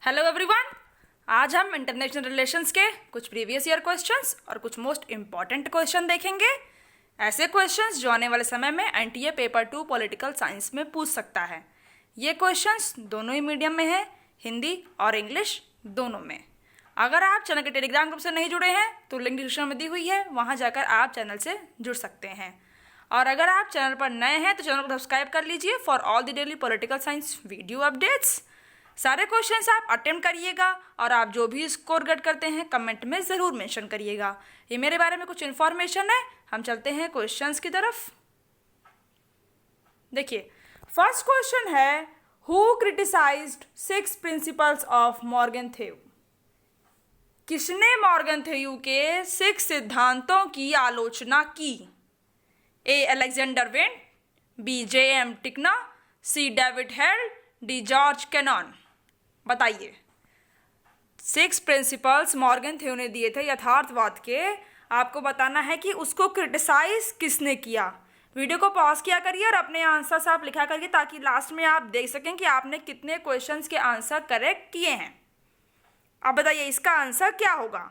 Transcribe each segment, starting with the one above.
Hello everyone. आज हम international relations के कुछ प्रीवियस ईयर क्वेश्चंस और कुछ मोस्ट इम्पॉर्टेंट क्वेश्चन देखेंगे। ऐसे क्वेश्चंस जो आने वाले समय में एनटीए पेपर 2 पॉलिटिकल साइंस में पूछ सकता है। ये क्वेश्चंस दोनों ही मीडियम में है, हिंदी और इंग्लिश दोनों में। अगर आप चैनल के टेलीग्राम ग्रुप से नहीं जुड़े हैं तो लिंक डिस्क्रिप्शन में दी हुई है, वहाँ जाकर आप चैनल से जुड़ सकते हैं। और अगर आप चैनल पर नए हैं तो चैनल को सब्सक्राइब कर लीजिए for all the daily political science video updates. सारे क्वेश्चंस आप अटेम्प्ट करिएगा और आप जो भी स्कोर गेट करते हैं कमेंट में ज़रूर मेंशन करिएगा। ये मेरे बारे में कुछ इन्फॉर्मेशन है। हम चलते हैं क्वेश्चंस की तरफ। देखिए, फर्स्ट क्वेश्चन है, who criticized 6 principles of Morgenthau? किसने मॉर्गनथेउ के 6 सिद्धांतों की आलोचना की? A Alexander Wendt, B J M. Tickner, C David Held, D George Kennan. बताइए। 6 प्रिंसिपल्स मॉर्गनथेउ ने दिए थे यथार्थवाद के। आपको बताना है कि उसको क्रिटिसाइज किसने किया। वीडियो को पॉज किया करिए और अपने आंसर्स आप लिखा करिए ताकि लास्ट में आप देख सकें कि आपने कितने क्वेश्चंस के आंसर करेक्ट किए हैं। अब बताइए इसका आंसर क्या होगा।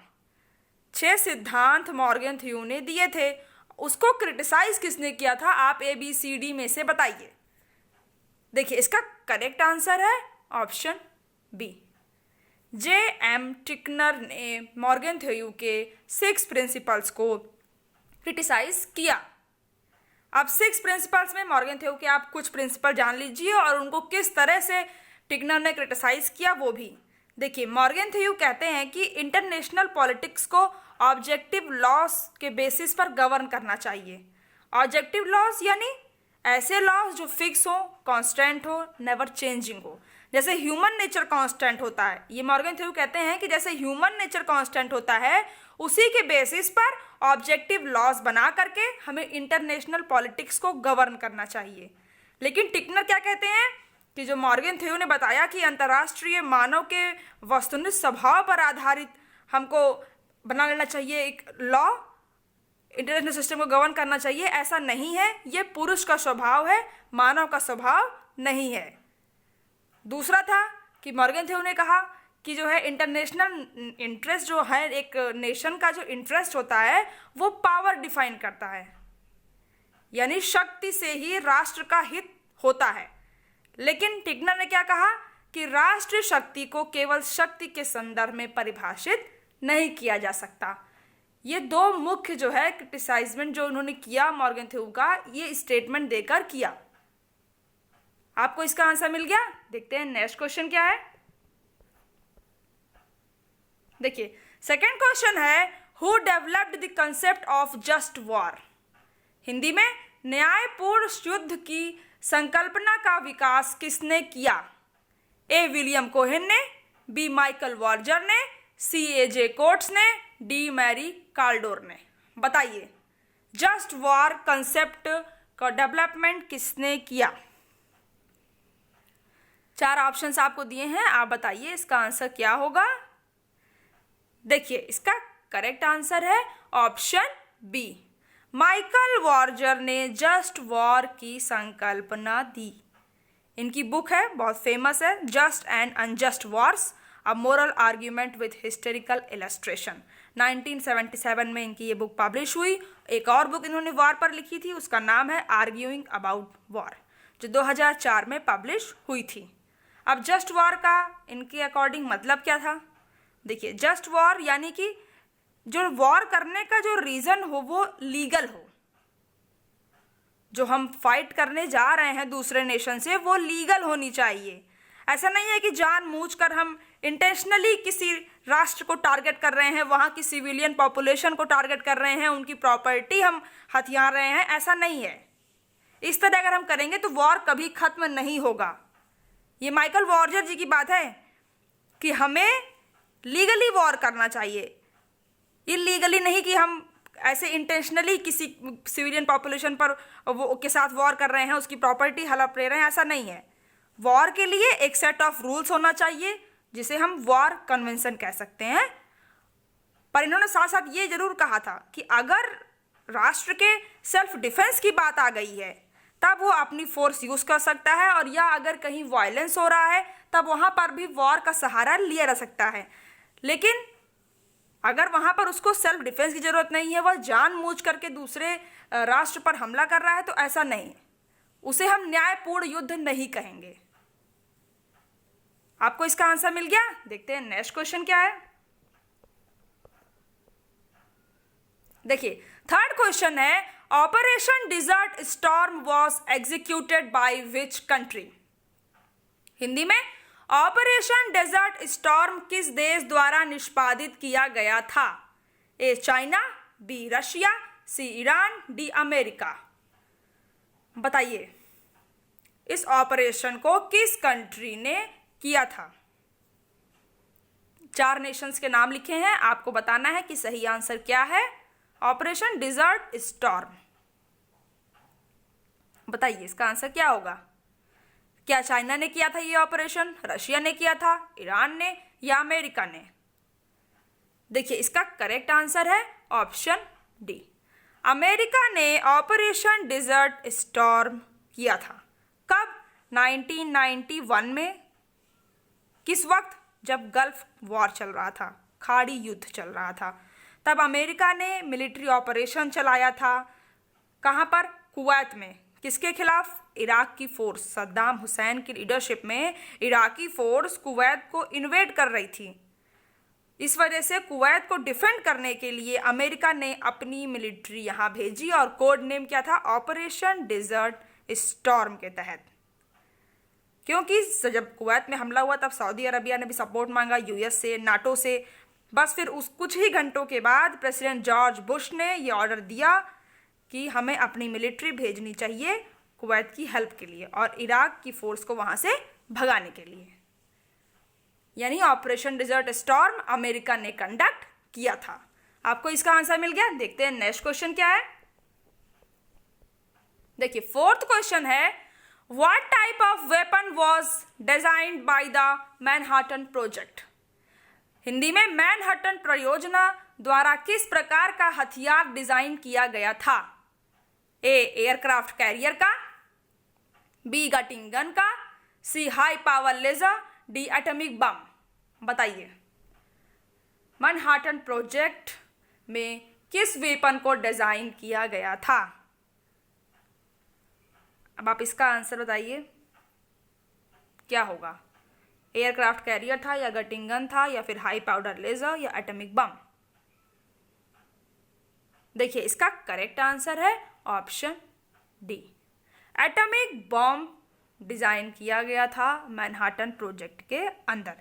6 सिद्धांत मॉर्गनथेउ ने दिए थे, उसको क्रिटिसाइज किसने किया था? आप ABCD में से बताइए। देखिए, इसका करेक्ट आंसर है ऑप्शन बी। जे.एम. टिकनर ने मॉर्गनथेउ के 6 प्रिंसिपल्स को क्रिटिसाइज किया। अब 6 प्रिंसिपल्स में मॉर्गनथेउ के आप कुछ प्रिंसिपल जान लीजिए और उनको किस तरह से टिकनर ने क्रिटिसाइज किया वो भी देखिए। मॉर्गनथेउ कहते हैं कि इंटरनेशनल पॉलिटिक्स को ऑब्जेक्टिव लॉस के बेसिस पर गवर्न करना चाहिए। ऑब्जेक्टिव लॉस यानी ऐसे लॉस जो फिक्स हो, कांस्टेंट हो, नेवर चेंजिंग हो। जैसे ह्यूमन नेचर कांस्टेंट होता है, ये मॉर्गनथेउ कहते हैं कि जैसे ह्यूमन नेचर कांस्टेंट होता है उसी के बेसिस पर ऑब्जेक्टिव लॉस बना करके हमें इंटरनेशनल पॉलिटिक्स को गवर्न करना चाहिए। लेकिन टिकनर क्या कहते हैं कि जो मॉर्गनथेउ ने बताया कि अंतर्राष्ट्रीय मानव के वस्तुनिष्ठ स्वभाव पर आधारित हमको बना लेना चाहिए एक लॉ, इंटरनेशनल सिस्टम को गवर्न करना चाहिए, ऐसा नहीं है। ये पुरुष का स्वभाव है, मानव का स्वभाव नहीं है। दूसरा था कि मॉर्गनथेउ ने कहा कि जो है इंटरनेशनल इंटरेस्ट जो है, एक नेशन का जो इंटरेस्ट होता है वो पावर डिफाइन करता है, यानी शक्ति से ही राष्ट्र का हित होता है। लेकिन टिकनर ने क्या कहा कि राष्ट्रीय शक्ति को केवल शक्ति के संदर्भ में परिभाषित नहीं किया जा सकता। ये 2 मुख्य जो है क्रिटिसाइजमेंट जो उन्होंने किया मॉर्गनथेउ का, ये स्टेटमेंट देकर किया। आपको इसका आंसर मिल गया। देखते हैं नेक्स्ट क्वेश्चन क्या है। देखिए, सेकंड क्वेश्चन है, who developed the concept of just war? Hindi में न्यायपूर्ण युद्ध की संकल्पना का विकास किसने किया? ए विलियम कोहेन ने, बी माइकल वॉर्जर ने, सी A.J. कोट्स ने, डी मैरी कार्लडोर ने। बताइए जस्ट वॉर कंसेप्ट का डेवलपमेंट किसने किया? 4 ऑप्शंस आपको दिए हैं, आप बताइए इसका आंसर क्या होगा। देखिए, इसका करेक्ट आंसर है ऑप्शन बी। माइकल वॉर्जर ने जस्ट वॉर की संकल्पना दी। इनकी बुक है, बहुत फेमस है, just and unjust Wars, a moral argument with historical illustration. 1977 में इनकी ये बुक पब्लिश हुई। एक और बुक इन्होंने वॉर पर लिखी थी, उसका नाम है आर्ग्यूइंग अबाउट वॉर, जो 2004 में पब्लिश हुई थी। अब जस्ट वॉर का इनके अकॉर्डिंग मतलब क्या था? देखिए, जस्ट वॉर यानी कि जो वॉर करने का जो रीज़न हो वो लीगल हो। जो हम फाइट करने जा रहे हैं दूसरे नेशन से वो लीगल होनी चाहिए। ऐसा नहीं है कि जानबूझकर हम इंटेंशनली किसी राष्ट्र को टारगेट कर रहे हैं, वहाँ की सिविलियन पॉपुलेशन को टारगेट कर रहे हैं, उनकी प्रॉपर्टी हम हथियार रहे हैं, ऐसा नहीं है। इस तरह अगर हम करेंगे तो वॉर कभी खत्म नहीं होगा। ये माइकल वॉर्जर जी की बात है कि हमें लीगली वॉर करना चाहिए, इलीगली नहीं कि हम ऐसे इंटेंशनली किसी सिविलियन पॉपुलेशन पर वो के साथ वॉर कर रहे हैं, उसकी प्रॉपर्टी हड़प ले रहे हैं, ऐसा नहीं है। वॉर के लिए एक सेट ऑफ रूल्स होना चाहिए जिसे हम वॉर कन्वेंशन कह सकते हैं। पर इन्होंने साथ साथ ये जरूर कहा था कि अगर राष्ट्र के सेल्फ डिफेंस की बात आ गई है तब वो अपनी फोर्स यूज कर सकता है, और या अगर कहीं वायलेंस हो रहा है तब वहाँ पर भी वॉर का सहारा लिया जा सकता है। लेकिन अगर वहाँ पर उसको सेल्फ डिफेंस की ज़रूरत नहीं है, वह जानबूझ करके दूसरे राष्ट्र पर हमला कर रहा है, तो ऐसा नहीं है, उसे हम न्यायपूर्ण युद्ध नहीं कहेंगे। आपको इसका आंसर मिल गया। देखते हैं नेक्स्ट क्वेश्चन क्या है। देखिए थर्ड क्वेश्चन है, operation desert storm was executed by which country. Hindi में ऑपरेशन डेजर्ट स्टॉर्म किस देश द्वारा निष्पादित किया गया था? A China, B Russia, C Iran, D America. बताइए इस ऑपरेशन को किस कंट्री ने किया था? 4 नेशंस के नाम लिखे हैं, आपको बताना है कि सही आंसर क्या है। ऑपरेशन डिजर्ट स्टॉर्म, बताइए इसका आंसर क्या होगा। क्या चाइना ने किया था ये ऑपरेशन, रशिया ने किया था, ईरान ने, या अमेरिका ने? देखिए इसका करेक्ट आंसर है ऑप्शन डी, अमेरिका ने ऑपरेशन डिजर्ट स्टॉर्म किया था। कब? 1991 में। किस वक्त? जब गल्फ वॉर चल रहा था, खाड़ी युद्ध चल रहा था, तब अमेरिका ने मिलिट्री ऑपरेशन चलाया था। कहाँ पर? कुवैत में। किसके खिलाफ? इराक की फोर्स, सद्दाम हुसैन की लीडरशिप में इराकी फोर्स कुवैत को इन्वेड कर रही थी। इस वजह से कुवैत को डिफेंड करने के लिए अमेरिका ने अपनी मिलिट्री यहाँ भेजी और कोड नेम क्या था? ऑपरेशन डिजर्ट स्टॉर्म के तहत। क्योंकि जब कुवैत में हमला हुआ तब सऊदी अरबिया ने भी सपोर्ट मांगा यूएस से, नाटो से। बस फिर उस कुछ ही घंटों के बाद प्रेसिडेंट जॉर्ज बुश ने ये ऑर्डर दिया कि हमें अपनी मिलिट्री भेजनी चाहिए कुवैत की हेल्प के लिए और इराक की फोर्स को वहाँ से भगाने के लिए। यानी ऑपरेशन डिजर्ट स्टॉर्म अमेरिका ने कंडक्ट किया था। आपको इसका आंसर मिल गया। देखते हैं नेक्स्ट क्वेश्चन क्या है। देखिए फोर्थ क्वेश्चन है, what type of weapon was designed by the Manhattan project. Hindi में मैनहट्टन परियोजना द्वारा किस प्रकार का हथियार डिजाइन किया गया था? ए एयरक्राफ्ट कैरियर का, बी गटिंग गन का, C high power laser, D atomic bomb. बताइए मैनहट्टन प्रोजेक्ट में किस वेपन को डिजाइन किया गया था? अब आप इसका आंसर बताइए क्या होगा। एयरक्राफ्ट कैरियर था, या गटिंग गन था, या फिर हाई पावर लेजर, या एटॉमिक बम? देखिए इसका करेक्ट आंसर है ऑप्शन डी, एटॉमिक बम डिजाइन किया गया था मैनहट्टन प्रोजेक्ट के अंदर।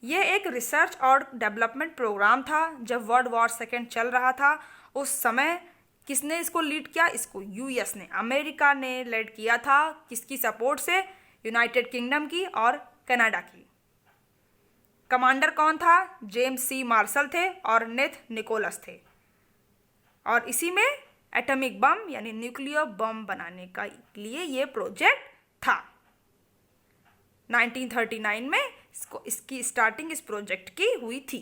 यह एक रिसर्च और डेवलपमेंट प्रोग्राम था। जब वर्ल्ड वॉर सेकेंड चल रहा था उस समय किसने इसको लीड किया? इसको यूएस ने, अमेरिका ने लीड किया था। किसकी सपोर्ट से? यूनाइटेड किंगडम की और कनाडा की। कमांडर कौन था? जेम्स सी मार्शल थे और नेथ निकोलस थे। और इसी में एटॉमिक बम यानी न्यूक्लियर बम बनाने का लिए ये प्रोजेक्ट था। 1939 में इसकी स्टार्टिंग इस प्रोजेक्ट की हुई थी।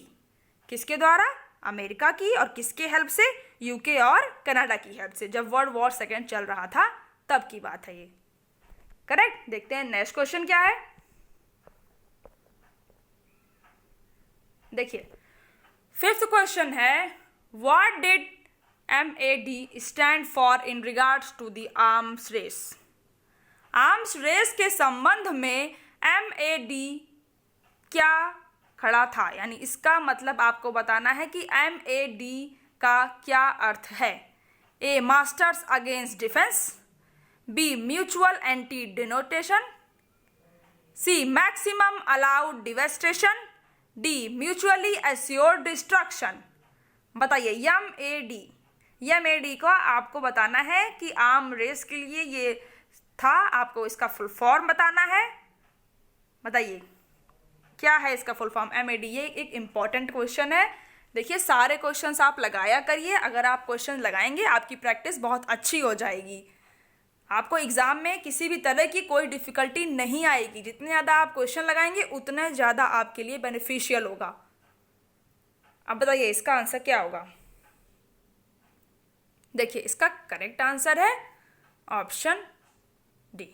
किसके द्वारा? अमेरिका की। और किसके हेल्प से? यूके और कनाडा की हेल्प से। जब वर्ल्ड वॉर सेकेंड चल रहा था तब की बात है ये। करेक्ट। देखते हैं नेक्स्ट क्वेश्चन क्या है। देखिए फिफ्थ क्वेश्चन है, what did MAD stand for in regards to the arms race. Arms race के संबंध में MAD क्या खड़ा था? यानी इसका मतलब आपको बताना है कि MAD का क्या अर्थ है। A masters against defence, B mutual anti denotation, C maximum allowed devastation, D mutually assured destruction. बताइए MAD को आपको बताना है कि आर्म रेस के लिए ये था। आपको इसका फुल फॉर्म बताना है। बताइए क्या है इसका फुल फॉर्म MAD। ये एक इम्पॉर्टेंट क्वेश्चन है। देखिए सारे क्वेश्चंस आप लगाया करिए। अगर आप क्वेश्चन लगाएंगे आपकी प्रैक्टिस बहुत अच्छी हो जाएगी। आपको एग्जाम में किसी भी तरह की कोई डिफिकल्टी नहीं आएगी। जितने ज़्यादा आप क्वेश्चन लगाएंगे उतने ज़्यादा आपके लिए बेनिफिशियल होगा। अब बताइए इसका आंसर क्या होगा। देखिए इसका करेक्ट आंसर है option D,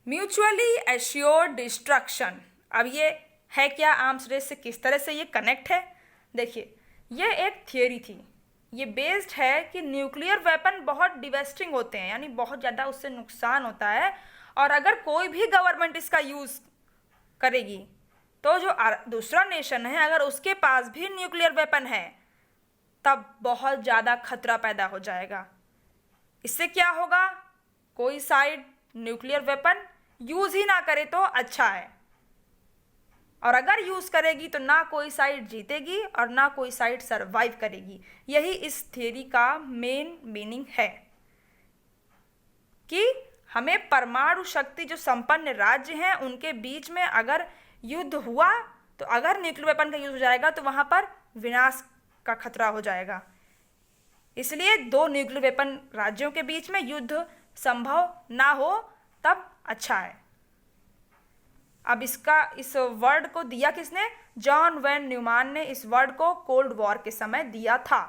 mutually assured destruction, अब ये है क्या, आर्म्स रेस से किस तरह से ये कनेक्ट है? देखिए, ये एक थियोरी थी, ये बेस्ड है कि न्यूक्लियर वेपन बहुत डिवेस्टिंग होते हैं, यानी बहुत ज़्यादा उससे नुकसान होता है, और अगर कोई भी गवर्नमेंट इसका यूज़ करेगी तो जो दूसरा नेशन है अगर उसके पास भी न्यूक्लियर वेपन है तब बहुत ज़्यादा खतरा पैदा हो जाएगा। इससे क्या होगा, कोई साइड न्यूक्लियर वेपन यूज़ ही ना करे तो अच्छा है, और अगर यूज़ करेगी तो ना कोई साइड जीतेगी और ना कोई साइड सरवाइव करेगी। यही इस थियरी का मेन मीनिंग है कि हमें परमाणु शक्ति जो संपन्न राज्य हैं उनके बीच में अगर युद्ध हुआ तो अगर न्यूक्लियर वेपन का यूज हो जाएगा तो वहाँ पर विनाश का खतरा हो जाएगा। इसलिए दो न्यूक्लियर वेपन राज्यों के बीच में युद्ध संभव ना हो तब अच्छा है। अब इस वर्ड को दिया किसने? जॉन वेन न्यूमैन ने इस वर्ड को कोल्ड वॉर के समय दिया था,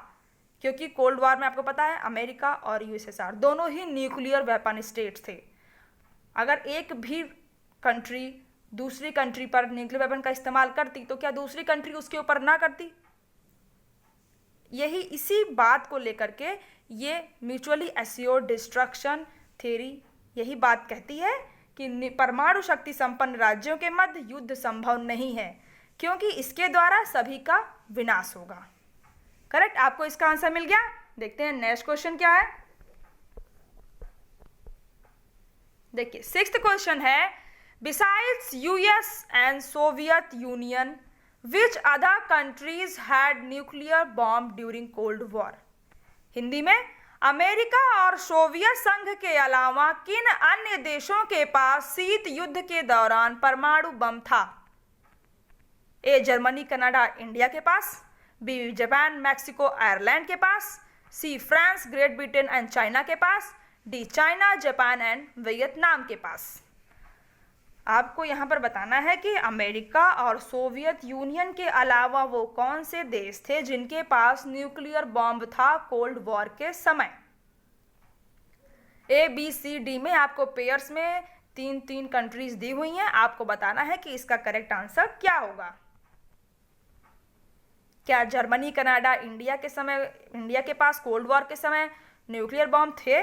क्योंकि कोल्ड वॉर में आपको पता है अमेरिका और यूएसएसआर दोनों ही न्यूक्लियर वेपन स्टेट्स थे। अगर एक भी कंट्री दूसरी कंट्री पर न्यूक्लियर वेपन का इस्तेमाल करती तो क्या दूसरी कंट्री उसके ऊपर ना करती? यही इसी बात को लेकर के ये म्यूचुअली एश्योर्ड डिस्ट्रक्शन थ्योरी यही बात कहती है कि परमाणु शक्ति संपन्न राज्यों के मध्य युद्ध संभव नहीं है, क्योंकि इसके द्वारा सभी का विनाश होगा। करेक्ट, आपको इसका आंसर मिल गया। देखते हैं नेक्स्ट क्वेश्चन क्या है। देखिए, सिक्स्थ क्वेश्चन है, besides US and Soviet union which other countries had nuclear bomb during cold war. Hindi में, अमेरिका और सोवियत संघ के अलावा किन अन्य देशों के पास शीत युद्ध के दौरान परमाणु बम था? ए जर्मनी कनाडा इंडिया के पास, बी जापान मैक्सिको आयरलैंड के पास, C France Great Britain and China के पास, D China Japan and Vietnam के पास। आपको यहाँ पर बताना है कि अमेरिका और सोवियत यूनियन के अलावा वो कौन से देश थे जिनके पास न्यूक्लियर बॉम्ब था कोल्ड वॉर के समय। ए बी सी डी में आपको पेयर्स में तीन तीन कंट्रीज दी हुई हैं, आपको बताना है कि इसका करेक्ट आंसर क्या होगा। क्या जर्मनी कनाडा इंडिया के पास कोल्ड वॉर के समय न्यूक्लियर बॉम्ब थे?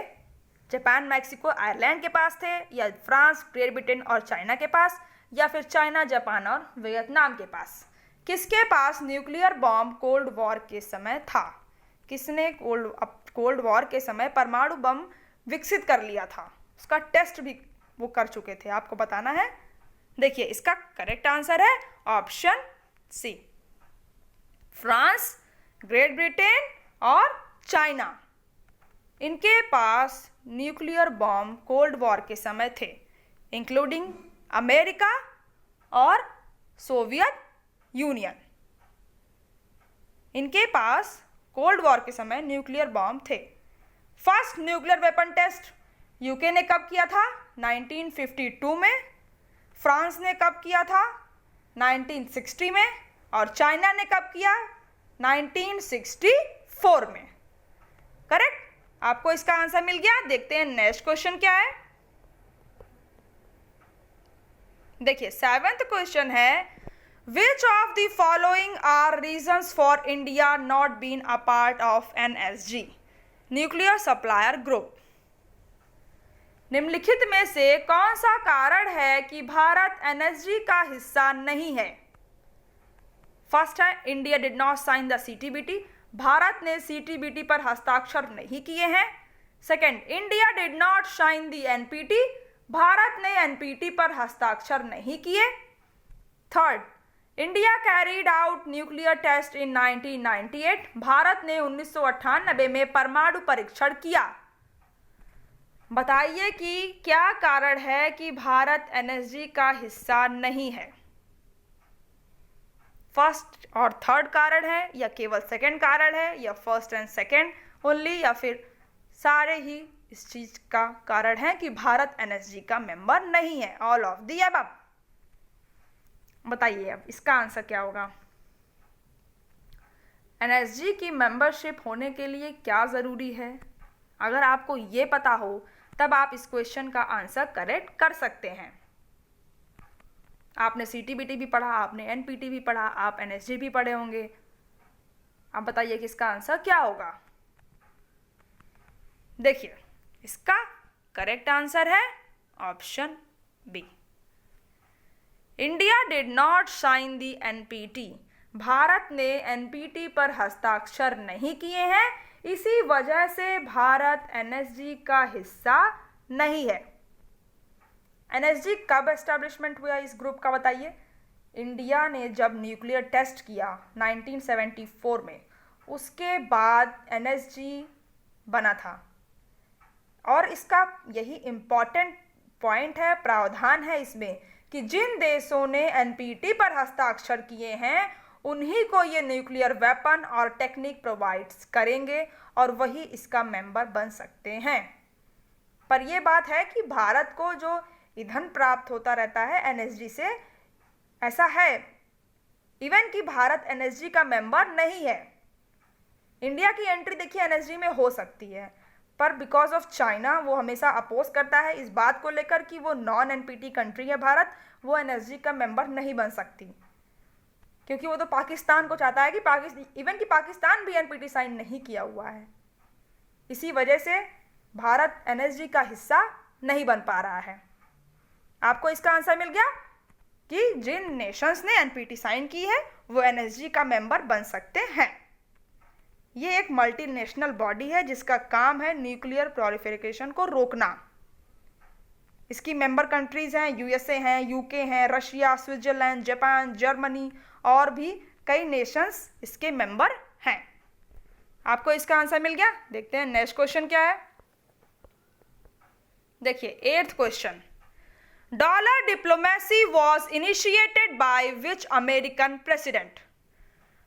जापान मैक्सिको आयरलैंड के पास थे, या फ्रांस ग्रेट ब्रिटेन और चाइना के पास, या फिर चाइना जापान और वियतनाम के पास? किसके पास न्यूक्लियर बॉम्ब कोल्ड वॉर के समय था? किसने कोल्ड वॉर के समय परमाणु बम विकसित कर लिया था? उसका टेस्ट भी वो कर चुके थे, आपको बताना है। देखिए, इसका करेक्ट आंसर है option C, France Great Britain और चाइना, इनके पास न्यूक्लियर बॉम्ब कोल्ड वॉर के समय थे, इंक्लूडिंग अमेरिका और सोवियत यूनियन। इनके पास कोल्ड वॉर के समय न्यूक्लियर बॉम्ब थे। First nuclear weapon test UK ने कब किया था? 1952 में। फ्रांस ने कब किया था? 1960 में। और चाइना ने कब किया? 1964 में। करेक्ट, आपको इसका आंसर मिल गया। देखते हैं नेक्स्ट क्वेश्चन क्या है। देखिए, सेवेंथ क्वेश्चन है, which of the following are reasons for India not been a part of NSG nuclear supplier group. निम्नलिखित में से कौन सा कारण है कि भारत NSG का हिस्सा नहीं है? फर्स्ट है, India did not sign the CTBT, Bharat ने CTBT पर हस्ताक्षर नहीं किए हैं। Second, India did not sign the NPT, Bharat ने NPT पर हस्ताक्षर नहीं किए। Third, India carried out nuclear test in 1998, Bharat ने 1998 में परमाणु परीक्षण किया। बताइए कि क्या कारण है कि भारत NSG का हिस्सा नहीं है? फर्स्ट और थर्ड कारण है, या केवल सेकंड कारण है, या फर्स्ट एंड सेकंड ओनली, या फिर सारे ही इस चीज का कारण है कि भारत NSG का मेंबर नहीं है? All of the above. बताइए अब इसका आंसर क्या होगा। NSG की मेंबरशिप होने के लिए क्या ज़रूरी है? अगर आपको ये पता हो तब आप इस क्वेश्चन का आंसर करेक्ट कर सकते हैं। आपने सीटीबीटी भी पढ़ा, आपने एनपीटी भी पढ़ा, आप एनएसजी भी पढ़े होंगे। आप बताइए कि इसका आंसर क्या होगा। देखिए, इसका करेक्ट आंसर है option B. India did not sign the NPT. भारत ने एनपीटी पर हस्ताक्षर नहीं किए हैं, इसी वजह से भारत एनएसजी का हिस्सा नहीं है। एनएसजी कब एस्टैब्लिशमेंट हुआ इस ग्रुप का बताइए। इंडिया ने जब न्यूक्लियर टेस्ट किया 1974 में, उसके बाद एनएसजी बना था। और इसका यही इम्पॉर्टेंट पॉइंट है, प्रावधान है इसमें कि जिन देशों ने एनपीटी पर हस्ताक्षर किए हैं उन्हीं को ये न्यूक्लियर वेपन और टेक्निक प्रोवाइड्स करेंगे और वही इसका मेंबर बन सकते हैं। पर यह बात है कि भारत को जो ईंधन प्राप्त होता रहता है एनएसजी से, ऐसा है इवन कि भारत एनएसजी का मेंबर नहीं है। इंडिया की एंट्री देखिए एनएसजी में हो सकती है, पर बिकॉज ऑफ चाइना वो हमेशा अपोज करता है इस बात को लेकर कि वो नॉन एनपीटी कंट्री है भारत, वो एनएसजी का मेंबर नहीं बन सकती, क्योंकि वो तो पाकिस्तान को चाहता है कि इवन कि पाकिस्तान भी एनपीटी साइन नहीं किया हुआ है। इसी वजह से भारत एनएसजी का हिस्सा नहीं बन पा रहा है। आपको इसका आंसर मिल गया कि जिन नेशंस ने एनपीटी साइन की है वो एनएसजी का मेंबर बन सकते हैं। ये एक मल्टीनेशनल बॉडी है जिसका काम है न्यूक्लियर प्रोलिफरेशन को रोकना। इसकी मेंबर कंट्रीज हैं यूएसए हैं, यूके हैं, रशिया, स्विट्जरलैंड, जापान, जर्मनी और भी कई नेशंस इसके मेंबर हैं। आपको इसका आंसर मिल गया। देखते हैं नेक्स्ट क्वेश्चन क्या है। देखिए 8th question, dollar diplomacy was initiated by which American president.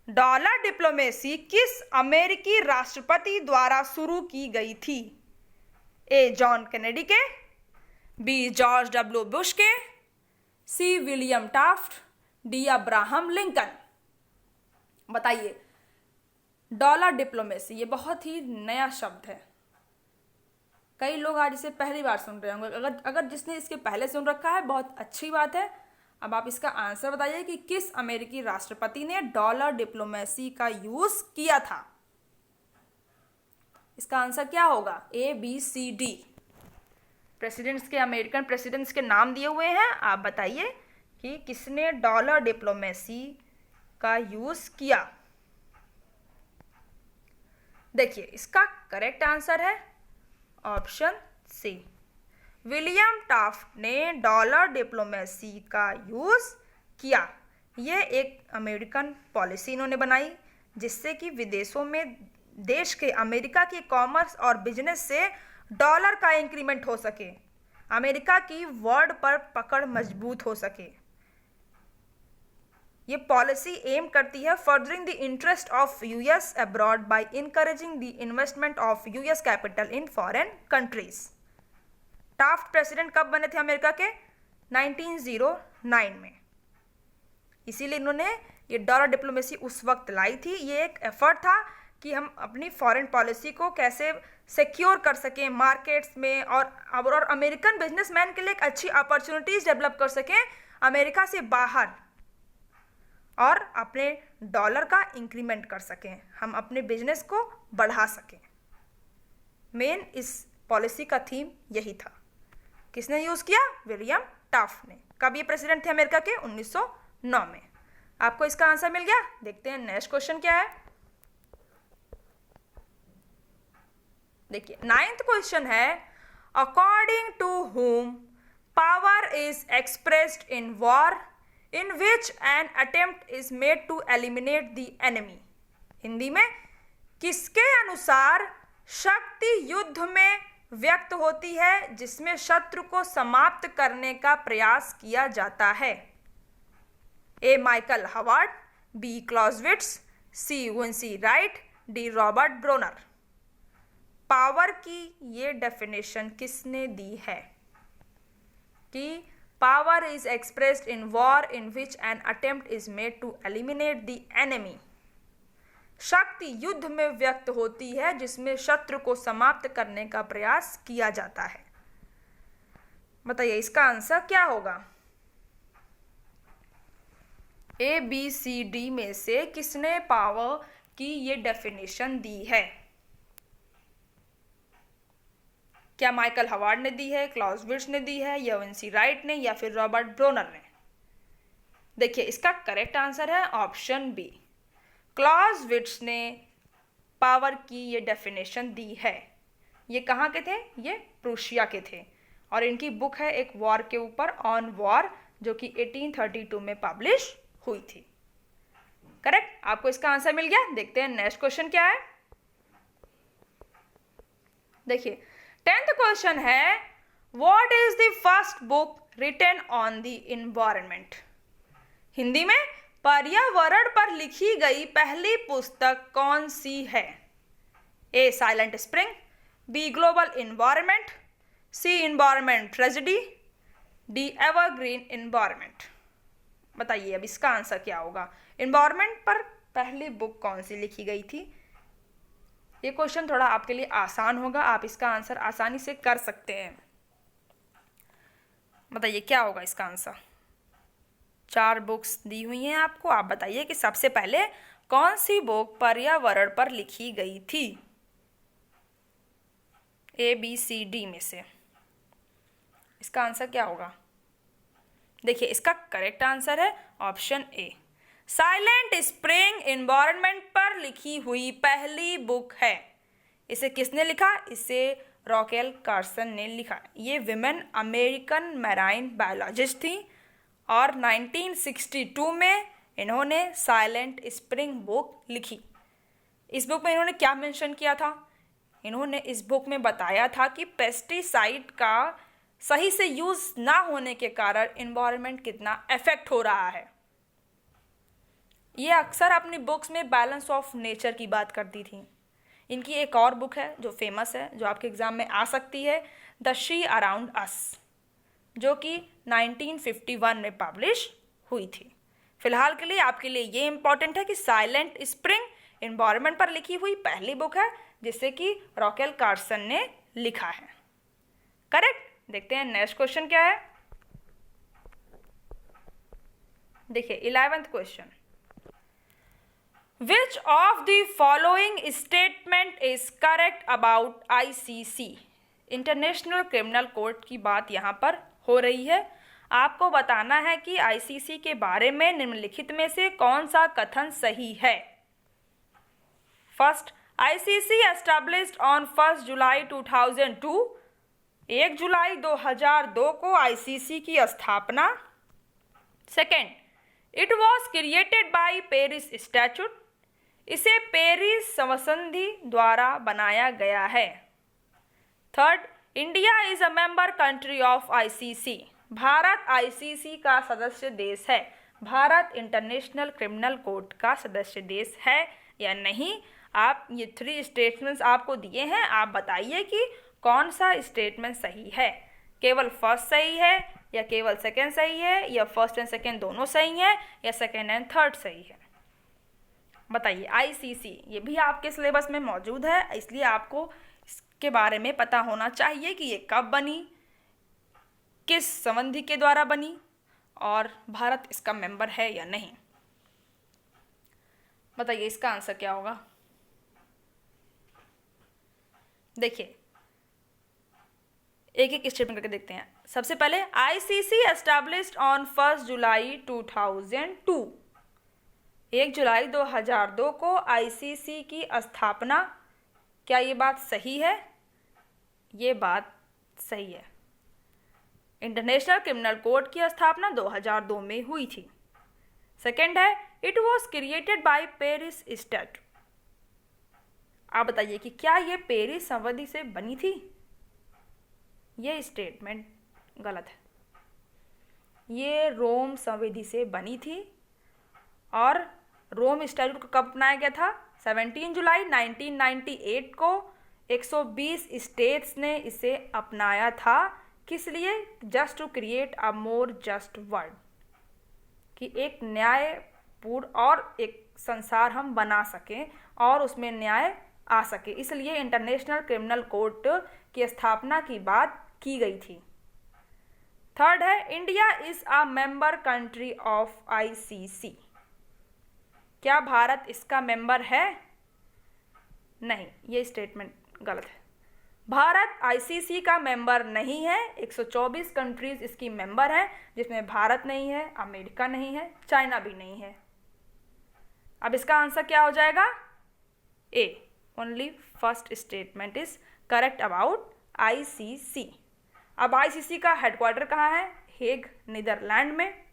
Dollar diplomacy किस अमेरिकी राष्ट्रपति द्वारा शुरू की गई थी। ए जॉन कैनेडी के, बी जॉर्ज डब्ल्यू बुश के, C William Taft, D Abraham Lincoln. बताइए, डॉलर डिप्लोमेसी ये बहुत ही नया शब्द है, कई लोग आज इसे पहली बार सुन रहे होंगे। अगर जिसने इसके पहले सुन रखा है बहुत अच्छी बात है। अब आप इसका आंसर बताइए कि किस अमेरिकी राष्ट्रपति ने डॉलर डिप्लोमेसी का यूज किया था। इसका आंसर क्या होगा, A B C D. Presidents के, अमेरिकन प्रेसिडेंट्स के नाम दिए हुए हैं, आप बताइए कि किसने डॉलर डिप्लोमेसी का यूज किया। देखिए इसका करेक्ट आंसर है ऑप्शन सी, विलियम टाफ्ट ने डॉलर डिप्लोमेसी का यूज किया। ये एक अमेरिकन पॉलिसी इन्होंने बनाई जिससे कि विदेशों में देश के अमेरिका के कॉमर्स और बिजनेस से डॉलर का इंक्रीमेंट हो सके, अमेरिका की वर्ल्ड पर पकड़ मजबूत हो सके। ये पॉलिसी एम करती है furthering the interest of US abroad by encouraging the investment of US capital in foreign countries. Taft president कब बने थे अमेरिका के, 1909 में। इसीलिए इन्होंने ये डॉलर डिप्लोमेसी उस वक्त लाई थी। ये एक एफर्ट था कि हम अपनी फॉरेन पॉलिसी को कैसे सिक्योर कर सकें मार्केट्स में, और अमेरिकन बिजनेसमैन के लिए एक अच्छी अपॉर्चुनिटीज डेवलप कर सकें अमेरिका से बाहर, और अपने डॉलर का इंक्रीमेंट कर सकें, हम अपने बिजनेस को बढ़ा सकें। मेन इस पॉलिसी का थीम यही था। किसने यूज़ किया, विलियम टाफ्ट ने। कब ये प्रेसिडेंट थे अमेरिका के, 1909 में। आपको इसका आंसर मिल गया। देखते हैं नेक्स्ट क्वेश्चन क्या है। देखिए 9th क्वेश्चन है, according to whom power is expressed in war in which an attempt is made to eliminate the enemy. Hindi में, किसके अनुसार शक्ति युद्ध में व्यक्त होती है जिसमें शत्रु को समाप्त करने का प्रयास किया जाता है। A Michael Howard, B Clausewitz, C Quincy Wright, D Robert Bronner. Power की ये डेफिनेशन किसने दी है कि power is expressed in war in which an attempt is made to eliminate the enemy. शक्ति युद्ध में व्यक्त होती है जिसमें शत्रु को समाप्त करने का प्रयास किया जाता है। बताइए इसका आंसर क्या होगा? ABCD में से किसने पावर की ये डेफिनेशन दी है? क्या माइकल हवार्ड ने दी है, क्लाउसविट्ज ने दी है, या विंसी राइट ने, या फिर रॉबर्ट ब्रोनर ने? देखिए इसका करेक्ट आंसर है ऑप्शन बी, क्लाउसविट्ज ने पावर की ये डेफिनेशन दी है। ये कहाँ के थे? ये प्रूशिया के थे और इनकी बुक है एक वॉर के ऊपर, ऑन वॉर, जो कि 1832 में पब्लिश हुई थी। करेक्ट, आपको इसका आंसर मिल गया। देखते हैं नेक्स्ट क्वेश्चन क्या है। देखिए 10th क्वेश्चन है, what is the first book written on the environment? Hindi में पर्यावरण पर लिखी गई पहली पुस्तक कौन सी है? A silent spring, B global environment, C environment tragedy, D evergreen environment. बताइए अब इसका आंसर क्या होगा? इन्वायरमेंट पर पहली बुक कौन सी लिखी गई थी? ये क्वेश्चन थोड़ा आपके लिए आसान होगा, आप इसका आंसर आसानी से कर सकते हैं। बताइए क्या होगा इसका आंसर? 4 बुक्स दी हुई हैं आपको, आप बताइए कि सबसे पहले कौन सी बुक पर्यावरण पर लिखी गई थी? ABCD में से इसका आंसर क्या होगा? देखिए इसका करेक्ट आंसर है option A, silent spring environment पर लिखी हुई पहली बुक है। इसे किसने लिखा? इसे रॉकेल कार्सन ने लिखा। ये विमेन अमेरिकन मैराइन बायोलॉजिस्ट थी और 1962 में इन्होंने साइलेंट स्प्रिंग बुक लिखी। इस बुक में इन्होंने क्या मेंशन किया था? इन्होंने इस बुक में बताया था कि पेस्टिसाइड का सही से यूज़ ना होने के कारण इन्वायरमेंट कितना अफेक्ट हो रहा है। ये अक्सर अपनी बुक्स में बैलेंस ऑफ नेचर की बात करती थी। इनकी एक और बुक है जो फेमस है, जो आपके एग्जाम में आ सकती है, द शी अराउंड अस, जो कि 1951 में पब्लिश हुई थी। फिलहाल के लिए आपके लिए ये इंपॉर्टेंट है कि साइलेंट स्प्रिंग इन्वायरमेंट पर लिखी हुई पहली बुक है जिसे कि रॉकेल कार्सन ने लिखा है। करेक्ट। देखते हैं नेक्स्ट क्वेश्चन क्या है। देखिए 11th question, which of the following statement is correct about ICC? International criminal court की बात यहाँ पर हो रही है। आपको बताना है कि ICC के बारे में निम्नलिखित में से कौन सा कथन सही है। फर्स्ट, ICC एस्टैब्लिश्ड ऑन 1 जुलाई 2002, 1 जुलाई 2002 को ICC की स्थापना। Second, it was created bye Paris statute, इसे पेरिस संधि द्वारा बनाया गया है। Third, India is a member country of ICC, Bharat ICC का सदस्य देश है। भारत इंटरनेशनल क्रिमिनल कोर्ट का सदस्य देश है या नहीं? आप ये 3 स्टेटमेंट्स आपको दिए हैं, आप बताइए कि कौन सा स्टेटमेंट सही है। केवल फर्स्ट सही है या केवल सेकंड सही है, या फर्स्ट एंड सेकंड दोनों सही है, या सेकंड एंड थर्ड सही है? बताइए। ICC ये भी आपके सिलेबस में मौजूद है, इसलिए आपको इसके बारे में पता होना चाहिए कि ये कब बनी, किस संबंधी के द्वारा बनी और भारत इसका मेंबर है या नहीं। बताइए इसका आंसर क्या होगा। देखिए एक एक स्टेटमेंट करके देखते हैं। सबसे पहले ICC एस्टैब्लिश्ड ऑन 1 जुलाई 2002, 1 जुलाई 2002 को ICC की स्थापना। क्या ये बात सही है? ये बात सही है। इंटरनेशनल क्रिमिनल कोर्ट की स्थापना 2002 में हुई थी। सेकेंड है, it was created bye Paris statute. आप बताइए कि क्या ये पेरिस संधि से बनी थी? ये स्टेटमेंट गलत है। ये रोम संधि से बनी थी और रोम स्टैट्यूट को कब अपनाया गया था? 17 जुलाई 1998 को 120 स्टेट्स ने इसे अपनाया था। किस लिए? Just to create a more just world, कि एक न्यायपूर्ण और एक संसार हम बना सकें और उसमें न्याय आ सके, इसलिए इंटरनेशनल क्रिमिनल कोर्ट की स्थापना की बात की गई थी। थर्ड है India is a member country of ICC. क्या भारत इसका मेंबर है? नहीं, ये स्टेटमेंट गलत है। भारत आईसीसी का मेंबर नहीं है। 124 कंट्रीज इसकी मेंबर हैं, जिसमें भारत नहीं है, अमेरिका नहीं है, चाइना भी नहीं है। अब इसका आंसर क्या हो जाएगा? A, only first statement is correct about ICC. अब आईसीसी का हेडक्वार्टर कहाँ है? हेग, नीदरलैंड में।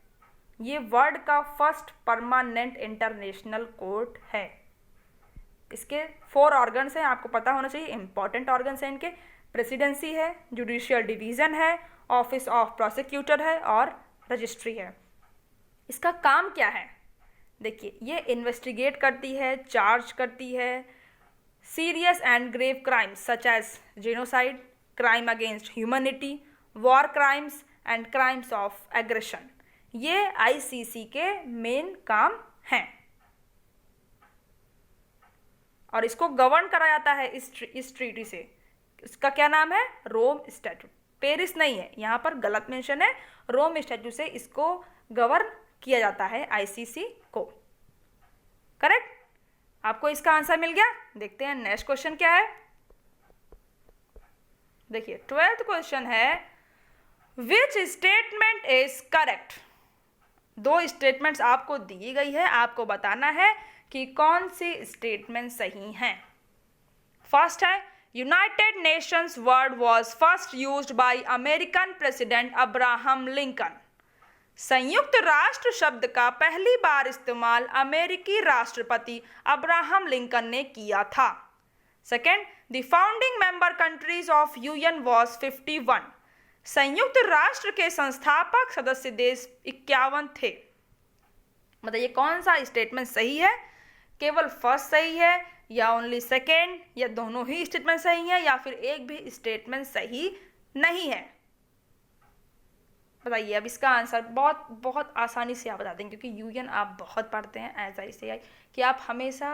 ये वर्ल्ड का फर्स्ट परमानेंट इंटरनेशनल कोर्ट है। इसके 4 ऑर्गन्स हैं, आपको पता होना चाहिए, इंपॉर्टेंट ऑर्गन्स हैं इनके। प्रेसिडेंसी है, जुडिशियल डिवीजन है, ऑफिस ऑफ प्रोसिक्यूटर है और रजिस्ट्री है। इसका काम क्या है? देखिए, ये इन्वेस्टिगेट करती है, चार्ज करती है serious and grave crimes such as genocide, crime against humanity, war crimes and crimes of aggression. ये आईसीसी के मेन काम हैं और इसको गवर्न करा जाता है इस ट्रीटी से। इसका क्या नाम है? रोम स्टैट्यूट। पेरिस नहीं है, यहाँ पर गलत मेंशन है। रोम स्टैट्यूट से इसको गवर्न किया जाता है आईसीसी को। करेक्ट? आपको इसका आंसर मिल गया। देखते हैं नेक्स्ट क्वेश्चन क्या है। देखिए 12th क्वेश्चन है which statement is correct. 2 statements आपको दी गई है, आपको बताना है कि कौन सी स्टेटमेंट सही हैं। फर्स्ट है United Nations word was first used by American president Abraham Lincoln. संयुक्त राष्ट्र शब्द का पहली बार इस्तेमाल अमेरिकी राष्ट्रपति अब्राहम लिंकन ने किया था। Second, the founding member countries of UN was 51। संयुक्त राष्ट्र के संस्थापक सदस्य देश 51 थे। बताइए कौन सा स्टेटमेंट सही है? केवल फर्स्ट सही है या ओनली सेकेंड, या दोनों ही स्टेटमेंट सही है, या फिर एक भी स्टेटमेंट सही नहीं है? बताइए। अब इसका आंसर बहुत बहुत आसानी से आप बता देंगे, क्योंकि यूएन आप बहुत पढ़ते हैं एज आई से आई कि आप हमेशा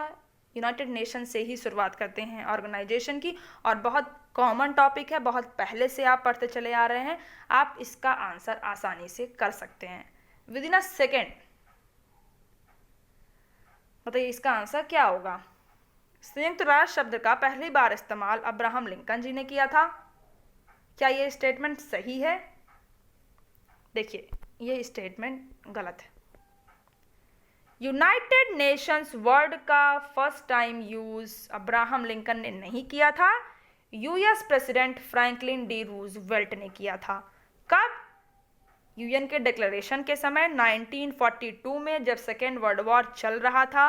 यूनाइटेड नेशन से ही शुरुआत करते हैं ऑर्गेनाइजेशन की, और बहुत कॉमन टॉपिक है, बहुत पहले से आप पढ़ते चले आ रहे हैं। आप इसका आंसर आसानी से कर सकते हैं विद इन अ सेकेंड। बताइए इसका आंसर क्या होगा? संयुक्त राष्ट्र शब्द का पहली बार इस्तेमाल अब्राहम लिंकन जी ने किया था। क्या ये स्टेटमेंट सही है? देखिए ये स्टेटमेंट गलत है। यूनाइटेड नेशंस वर्ड का first time use Abraham Lincoln ने नहीं किया था, US president Franklin D Roosevelt ने किया था। कब? यूएन के डिक्लेरेशन के समय 1942 में, जब सेकेंड वर्ल्ड वॉर चल रहा था,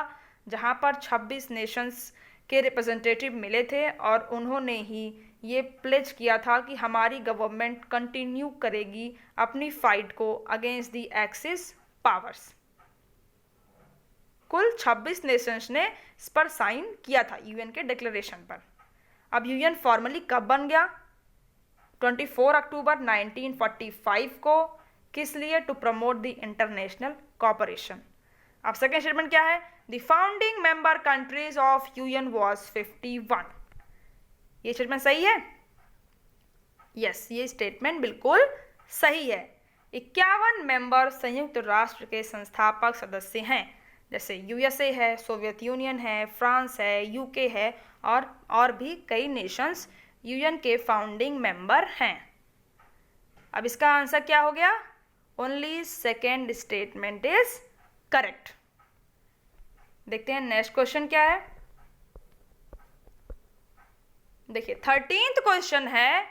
जहां पर 26 नेशंस के रिप्रेजेंटेटिव मिले थे और उन्होंने ही ये प्लेज किया था कि हमारी गवर्नमेंट कंटिन्यू करेगी अपनी फाइट को अगेंस्ट द एक्सिस पावर्स। कुल 26 नेशंस ने इस पर साइन किया था यूएन के डिक्लेरेशन पर। अब यूएन फॉर्मली कब बन गया? 24 अक्टूबर 1945 को। किस लिए? To promote the international cooperation. अब सेकेंड स्टेटमेंट क्या है? The founding member countries of UN was 51। ये स्टेटमेंट सही है? यस, ये स्टेटमेंट बिल्कुल सही है। 51 मेंबर संयुक्त राष्ट्र के संस्थापक सदस्य हैं, जैसे यूएसए है, सोवियत यूनियन है, फ्रांस है, यूके है और भी कई नेशंस यूएन के फाउंडिंग मेंबर हैं। अब इसका आंसर क्या हो गया? Only second statement is correct. देखते हैं नेक्स्ट क्वेश्चन क्या है। देखिए 13th क्वेश्चन है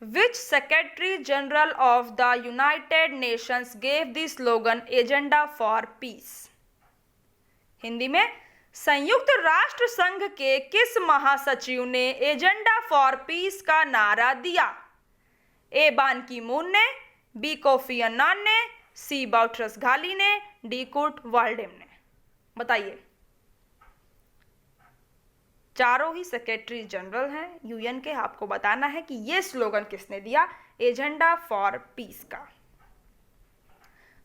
which secretary general of the United Nations gave the slogan agenda for peace. Hindi में, संयुक्त राष्ट्र संघ के किस महासचिव ने एजेंडा फॉर पीस का नारा दिया? ए बान की मून ने, बी कोफी अन्नान ने, सी बाउट्रस घाली ने, डी कुर्ट वाल्डेम ने। बताइए। चारों ही सेक्रेटरी जनरल हैं यूएन के। आपको बताना है कि ये स्लोगन किसने दिया एजेंडा फॉर पीस का।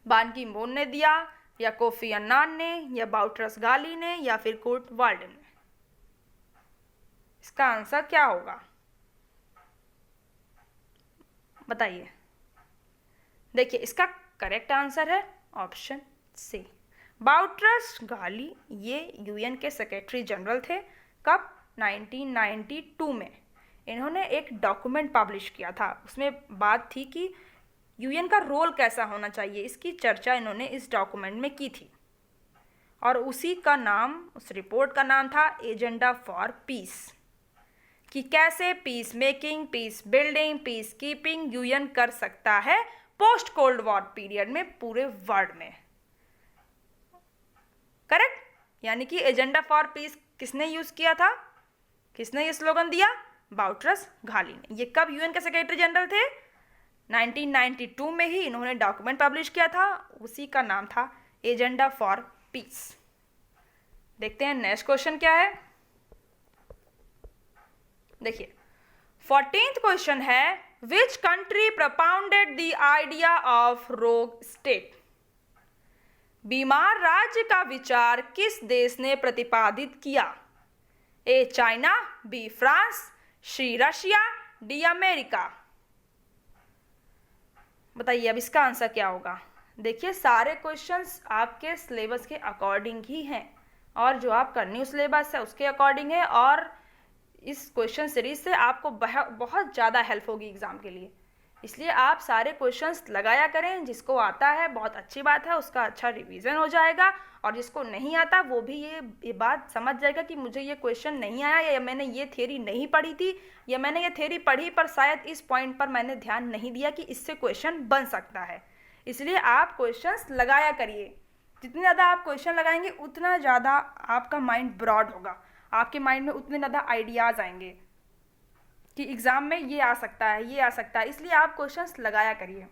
बान की मून ने दिया, या कोफी अन्नान ने, या बाउट्रस घाली ने, या फिर कुर्ट वाल्डेन ने। इसका आंसर क्या होगा? बताइए। देखिए इसका करेक्ट आंसर है ऑप्शन सी। बाउट्रस घाली ये यूएन के सेक्रेटरी जनरल थे। कब? 1992 में। इन्होंने एक डॉक्यूमेंट पब्लिश किया था, उसमें बात थी कि यूएन का रोल कैसा होना चाहिए, इसकी चर्चा इन्होंने इस डॉक्यूमेंट में की थी। और उसी का नाम, उस रिपोर्ट का नाम था एजेंडा फॉर पीस, कि कैसे peace making, peace building, peace keeping UN कर सकता है पोस्ट कोल्ड वॉर पीरियड में पूरे वर्ल्ड में। करेक्ट? यानी कि एजेंडा फॉर पीस किसने यूज किया था, किसने ये स्लोगन दिया? बाउट्रस घाली ने। ये कब यूएन के सेक्रेटरी जनरल थे? 1992 में ही इन्होंने डॉक्यूमेंट पब्लिश किया था, उसी का नाम था एजेंडा फॉर पीस। देखते हैं नेक्स्ट क्वेश्चन क्या है। देखिए 14th क्वेश्चन है, which country propounded the idea of रोग स्टेट? बीमार राज्य का विचार किस देश ने प्रतिपादित किया? A China, B France, see Russia, D America. बताइए अब इसका आंसर क्या होगा। देखिए सारे क्वेश्चंस आपके सिलेबस के अकॉर्डिंग ही हैं और जो आपका न्यू सिलेबस है उसके अकॉर्डिंग है, और इस क्वेश्चन सीरीज से आपको बहुत ज़्यादा हेल्प होगी एग्जाम के लिए। इसलिए आप सारे क्वेश्चंस लगाया करें, जिसको आता है बहुत अच्छी बात है, उसका अच्छा रिवीजन हो जाएगा, और जिसको नहीं आता वो भी ये बात समझ जाएगा कि मुझे ये क्वेश्चन नहीं आया, या मैंने ये थ्योरी नहीं पढ़ी थी, या मैंने ये थ्योरी पढ़ी पर शायद इस पॉइंट पर मैंने ध्यान नहीं दिया कि इससे क्वेश्चन बन सकता है। इसलिए आप क्वेश्चंस लगाया करिए। जितने ज़्यादा आप क्वेश्चन लगाएंगे उतना ज़्यादा आपका माइंड ब्रॉड होगा, आपके माइंड में उतने ज़्यादा आइडियाज़ आएंगे कि एग्ज़ाम में ये आ सकता है, ये आ सकता है। इसलिए आप क्वेश्चंस लगाया करिए।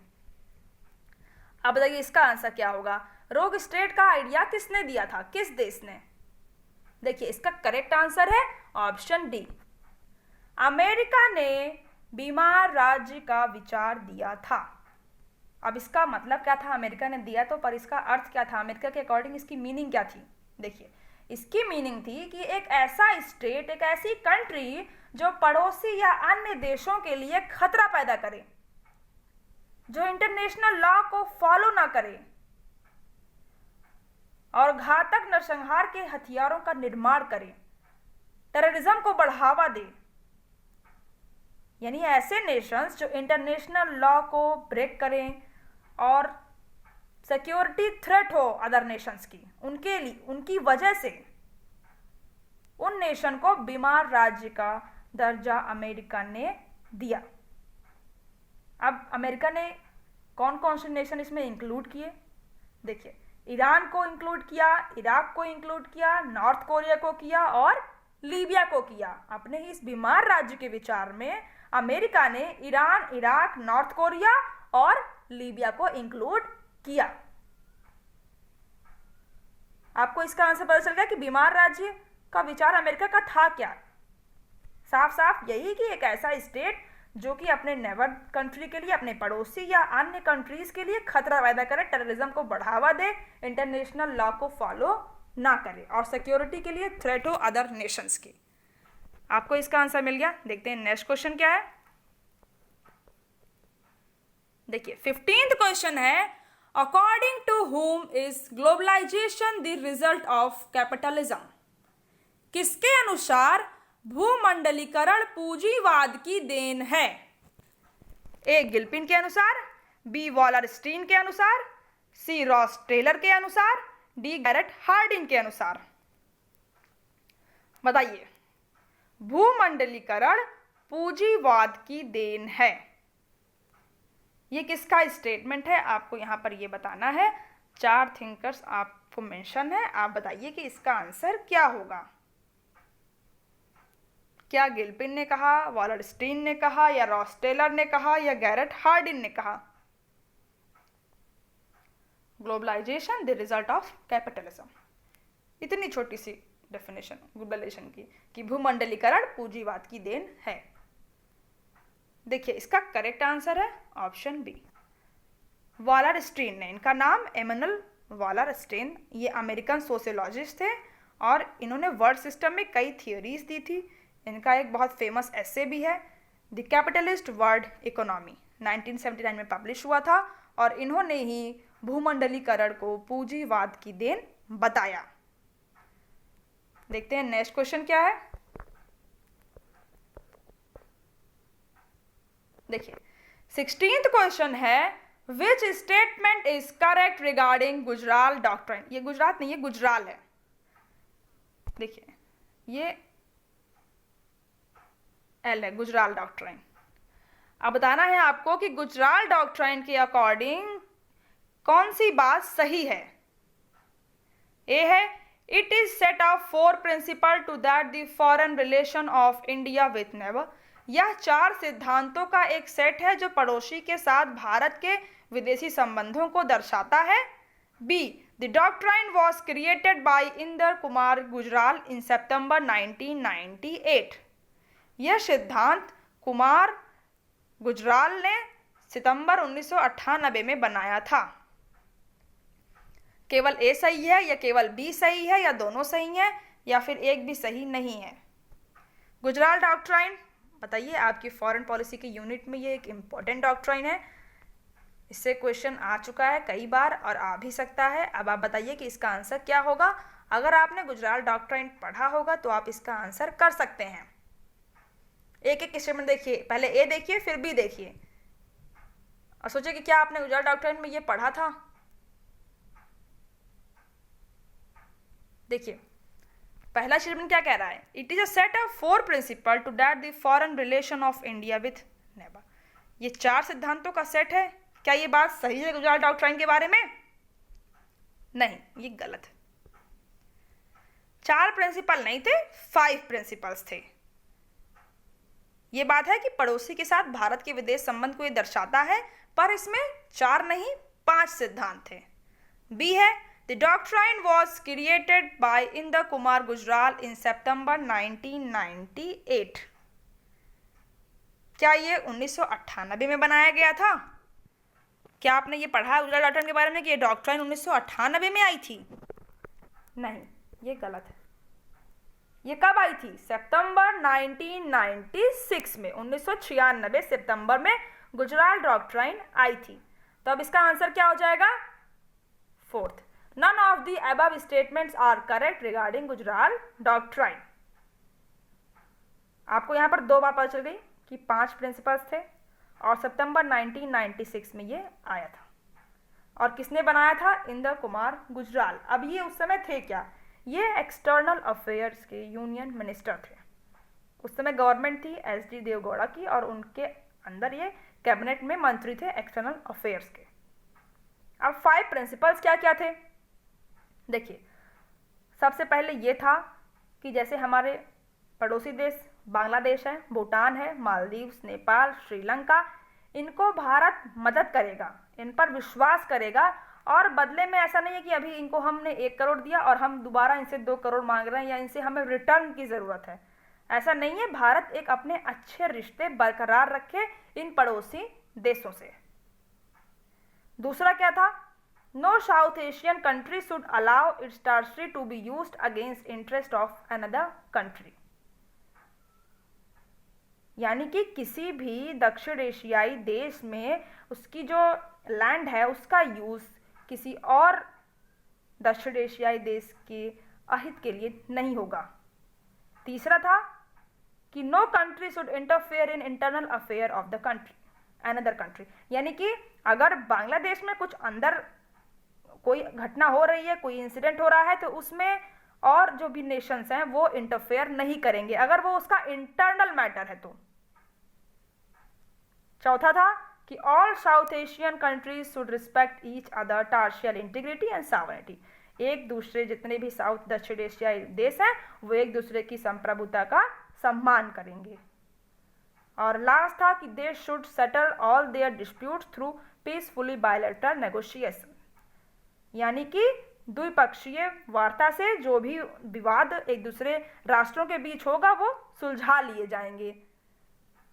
अब बताइए इसका आंसर क्या होगा। रोग स्टेट का आइडिया किसने दिया था, किस देश ने? देखिए इसका करेक्ट आंसर है ऑप्शन डी, अमेरिका ने बीमार राज्य का विचार दिया था। अब इसका मतलब क्या था, अमेरिका ने दिया तो, पर इसका अर्थ क्या था, अमेरिका के अकॉर्डिंग इसकी मीनिंग क्या थी? देखिए इसकी मीनिंग थी कि एक ऐसा स्टेट, एक ऐसी कंट्री जो पड़ोसी या अन्य देशों के लिए खतरा पैदा करे, जो इंटरनेशनल लॉ को फॉलो ना करे और घातक नरसंहार के हथियारों का निर्माण करे, टेररिज्म को बढ़ावा दे। यानी ऐसे नेशंस जो इंटरनेशनल लॉ को ब्रेक करें और सिक्योरिटी थ्रेट हो अदर नेशंस की, उनके लिए, उनकी वजह से उन नेशन को बीमार राज्य का दर्जा अमेरिका ने दिया। अब अमेरिका ने कौन कौन से नेशन इसमें इंक्लूड किए? देखिए ईरान को इंक्लूड किया, इराक को इंक्लूड किया, नॉर्थ कोरिया को किया और लीबिया को किया। अपने ही इस बीमार राज्य के विचार में अमेरिका ने ईरान, इराक, नॉर्थ कोरिया और लीबिया को इंक्लूड किया। आपको इसका आंसर पता चल गया कि बीमार राज्य का विचार अमेरिका का था क्या। साफ साफ यही कि एक ऐसा स्टेट जो कि अपने नेबर कंट्री के लिए, अपने पड़ोसी या अन्य कंट्रीज के लिए खतरा पैदा करे, टेररिज्म को बढ़ावा दे, इंटरनेशनल लॉ को फॉलो ना करे और सिक्योरिटी के लिए थ्रेट हो अदर नेशंस की। आपको इसका आंसर मिल गया। देखते हैं नेक्स्ट क्वेश्चन क्या है। देखिए 15th क्वेश्चन है, according to whom is globalisation the result of capitalism? किसके अनुसार भूमंडलीकरण पूंजीवाद की देन है? ए गिल्पिन के अनुसार, बी वॉलरस्टीन के अनुसार, सी रॉस टेलर के अनुसार, डी गैरेट हार्डिन के अनुसार। बताइए भूमंडलीकरण पूंजीवाद की देन है, ये किसका स्टेटमेंट है? आपको यहां पर ये बताना है। 4 थिंकर्स आपको मेंशन है, आप बताइए कि इसका आंसर क्या होगा। क्या गिल्पिन ने कहा, वॉलरस्टीन ने कहा, या रॉस टेलर ने कहा, या गैरेट हार्डिन ने कहा? Globalisation the result of capitalism. इतनी छोटी सी डेफिनेशन ग्लोबलाइजेशन की कि भूमंडलीकरण पूंजीवाद की देन है। देखिए इसका करेक्ट आंसर है ऑप्शन बी, वॉलरस्टीन ने। इनका नाम एमैनुअल वॉलरस्टीन, ये अमेरिकन सोशियोलॉजिस्ट थे और इन्होंने वर्ल्ड सिस्टम में कई थियोरीज दी थी। इनका एक बहुत फेमस एसे भी है, द कैपिटलिस्ट वर्ल्ड इकोनॉमी, 1979 में पब्लिश हुआ था और इन्होंने ही भूमंडलीकरण को पूंजीवाद की देन बताया। देखते हैं नेक्स्ट क्वेश्चन क्या है। देखिए 16th क्वेश्चन है, which statement is correct regarding Gujral doctrine. ये गुजरात नहीं है, गुजराल है। देखिए ये एल है, गुजराल डॉक्ट्राइन। अब बताना है आपको कि गुजराल डॉक्ट्राइन के अकॉर्डिंग कौन सी बात सही है। ए है, it is set of 4 principle to that the foreign relation of India with neighbour. यह 4 सिद्धांतों का एक सेट है जो पड़ोसी के साथ भारत के विदेशी संबंधों को दर्शाता है। B, the doctrine was created by Inder Kumar Gujral in September 1998। यह सिद्धांत कुमार गुजराल ने सितंबर 1998 में बनाया था। केवल ए सही है या केवल बी सही है या दोनों सही है या फिर एक भी सही नहीं है। गुजराल डॉक्ट्राइन बताइए, आपकी फॉरेन पॉलिसी की यूनिट में ये एक इम्पॉर्टेंट डॉक्ट्राइन है। इससे क्वेश्चन आ चुका है कई बार और आ भी सकता है। अब आप बताइए कि इसका आंसर क्या होगा। अगर आपने गुजराल डॉक्ट्राइन पढ़ा होगा तो आप इसका आंसर कर सकते हैं। एक एक स्टेटमेंट देखिए, पहले ए देखिए फिर बी देखिए और सोचिए कि क्या आपने गुजराल डॉक्ट्राइन में ये पढ़ा था। देखिए पहला स्टेटमेंट क्या कह रहा है, it is a set of 4 principle to that the foreign relation of India with neighbour. ये 4 सिद्धांतों का सेट है। क्या ये बात सही है गुजराल डॉक्ट्राइन के बारे में? नहीं, ये गलत है। 4 प्रिंसिपल नहीं थे, 5 प्रिंसिपल्स थे। ये बात है कि पड़ोसी के साथ भारत के विदेश संबंध को ये दर्शाता है, पर इसमें 4 नहीं 5 सिद्धांत थे। बी है, the doctrine was created by Inder Kumar Gujral in September 1998। क्या ये 1998 में बनाया गया था? क्या आपने ये पढ़ा है गुजराल डॉक्ट्राइन के बारे में कि ये डॉक्ट्राइन 1998 में आई थी? नहीं, ये गलत है। ये कब आई थी? सितंबर 1996 में, 1996 सितंबर में गुजराल डॉक्ट्राइन आई थी। तो अब इसका आंसर क्या हो जाएगा? 4th, none of the above statements are correct regarding Gujral doctrine. आपको यहां पर 2 बात पता चल गई कि 5 प्रिंसिपल्स थे और सितंबर 1996 में ये आया था। और किसने बनाया था? इंदर कुमार गुजराल। अब ये उस समय थे क्या? ये एक्सटर्नल अफेयर्स के यूनियन मिनिस्टर थे। उस समय गवर्नमेंट थी एस.डी. देवगौड़ा की और उनके अंदर ये कैबिनेट में मंत्री थे एक्सटर्नल अफेयर्स के। अब 5 प्रिंसिपल्स क्या क्या थे? देखिए सबसे पहले ये था कि जैसे हमारे पड़ोसी देश बांग्लादेश है, भूटान है, मालदीव्स, नेपाल, श्रीलंका, इनको भारत मदद करेगा, इन पर विश्वास करेगा और बदले में ऐसा नहीं है कि अभी इनको हमने 1 करोड़ दिया और हम दोबारा इनसे 2 करोड़ मांग रहे हैं या इनसे हमें रिटर्न की ज़रूरत है। ऐसा नहीं है। भारत एक अपने अच्छे रिश्ते बरकरार रखे इन पड़ोसी देशों से। दूसरा क्या था? No South Asian country should allow its territory to be used against interest of another country. यानी कि किसी भी दक्षिण एशियाई देश में उसकी जो लैंड है उसका यूज किसी और दक्षिण एशियाई देश के अहित के लिए नहीं होगा। तीसरा था कि no country should interfere in internal affair of the country another country. यानी कि अगर बांग्लादेश में कुछ अंदर कोई घटना हो रही है, कोई इंसिडेंट हो रहा है, तो उसमें और जो भी नेशंस हैं वो इंटरफेयर नहीं करेंगे अगर वो उसका इंटरनल मैटर है तो। चौथा था कि all south Asian countries should respect each other territorial integrity and sovereignty. एक दूसरे जितने भी साउथ दक्षिण एशियाई देश हैं वो एक दूसरे की संप्रभुता का सम्मान करेंगे। और लास्ट था कि they should settle all their disputes through peacefully bilateral negotiation. यानी कि द्विपक्षीय वार्ता से जो भी विवाद एक दूसरे राष्ट्रों के बीच होगा वो सुलझा लिए जाएंगे।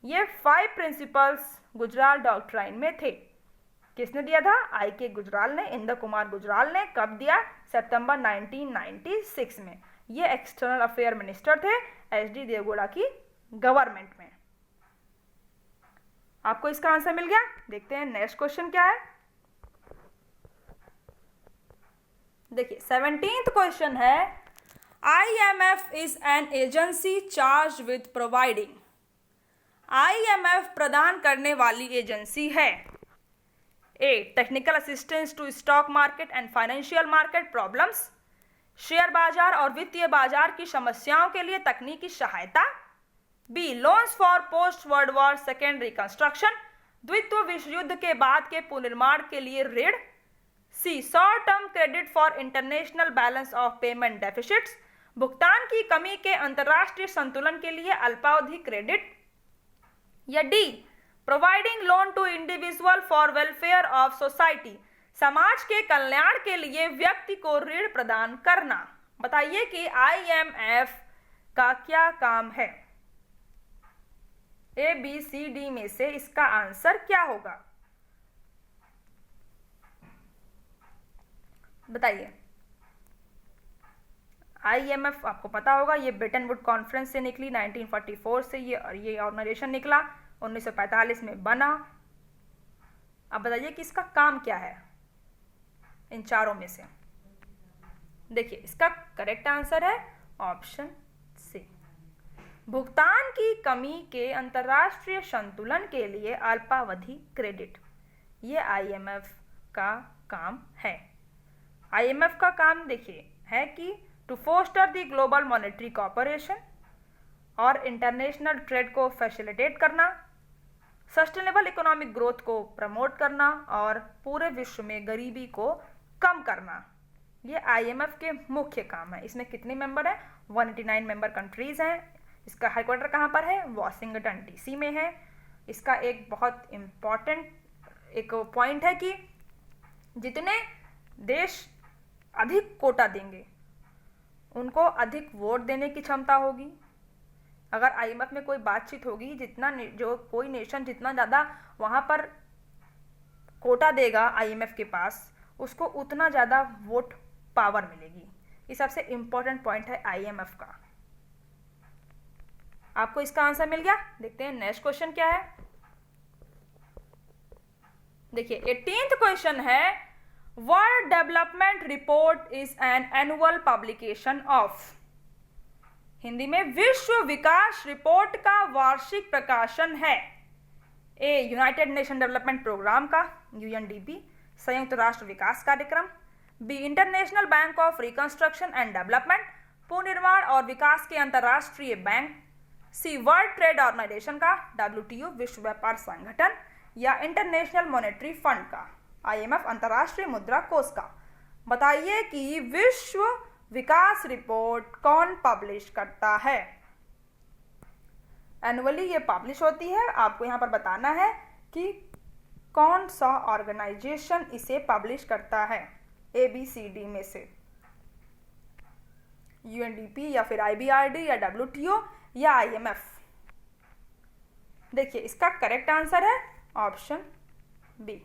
ये 5 प्रिंसिपल्स गुजराल डॉक्ट्राइन में थे। किसने दिया था? आई.के. गुजराल ने, इंदर कुमार गुजराल ने। कब दिया? सितंबर 1996 में। ये एक्सटर्नल अफेयर मिनिस्टर थे एस.डी. देवगौड़ा की गवर्नमेंट में। आपको इसका आंसर मिल गया। देखते हैं नेक्स्ट क्वेश्चन क्या है। देखिए 17th क्वेश्चन है, IMF is an agency charge with providing. IMF प्रदान करने वाली एजेंसी है A technical assistance to stock market and financial market problems, share बाजार और वित्तीय बाजार की समस्याओं के लिए तकनीकी सहायता, B loans for post world war second reconstruction, द्वितीय विश्व युद्ध के बाद के पुनर्निर्माण के लिए ऋण, C short term credit for international balance of payment deficits, भुगतान की कमी के अंतर्राष्ट्रीय संतुलन के लिए अल्पावधि क्रेडिट, या D providing loan to individual for welfare of society, समाज के कल्याण के लिए व्यक्ति को ऋण प्रदान करना। बताइए कि IMF का क्या काम है? ए बी सी डी में से इसका आंसर क्या होगा? बताइए। IMF आपको पता होगा, ये ब्रेटन वुड कॉन्फ्रेंस से निकली 1944 से, ये ऑर्गेनाइजेशन निकला 1945 में बना। अब बताइए कि इसका काम क्या है इन चारों में से? देखिए इसका करेक्ट आंसर है ऑप्शन सी, भुगतान की कमी के अंतर्राष्ट्रीय संतुलन के लिए अल्पावधि क्रेडिट। ये IMF का काम है। IMF का काम देखिए है कि to foster the global monetary corporation और इंटरनेशनल ट्रेड को फैसिलिटेट करना, सस्टेनेबल इकोनॉमिक ग्रोथ को प्रमोट करना और पूरे विश्व में गरीबी को कम करना। ये IMF के मुख्य काम है। इसमें कितने मेंबर हैं? 189 मेंबर कंट्रीज हैं। इसका हेडक्वार्टर कहाँ पर है? वॉशिंगटन DC में है। इसका एक बहुत इम्पॉर्टेंट एक पॉइंट है कि जितने देश अधिक कोटा देंगे उनको अधिक वोट देने की क्षमता होगी। अगर IMF में कोई बातचीत होगी, जितना जो कोई नेशन जितना ज़्यादा वहाँ पर कोटा देगा IMF के पास, उसको उतना ज़्यादा वोट पावर मिलेगी। ये सबसे इम्पोर्टेंट पॉइंट है IMF का। आपको इसका आंसर मिल गया। देखते हैं नेक्स्ट क्वेश्चन क्या है। देखिए 18th क्वेश्चन है, world development report is an annual publication of. हिंदी में विश्व विकास रिपोर्ट का वार्षिक प्रकाशन है। A United Nation Development Programme का UNDP, संयुक्त राष्ट्र विकास कार्यक्रम, B International Bank of Reconstruction and Development, पुनर्निर्माण और विकास के अंतर्राष्ट्रीय bank, C World Trade Organization का WTO विश्व व्यापार संगठन, या इंटरनेशनल मॉनेटरी फंड का IMF अंतर्राष्ट्रीय मुद्रा कोष का। बताइए कि विश्व विकास रिपोर्ट कौन पब्लिश करता है? एनुअली ये पब्लिश होती है। आपको यहाँ पर बताना है कि कौन सा ऑर्गेनाइजेशन इसे पब्लिश करता है ABCD में से, UNDP या फिर IBRD या WTO या IMF। देखिए इसका करेक्ट आंसर है option B,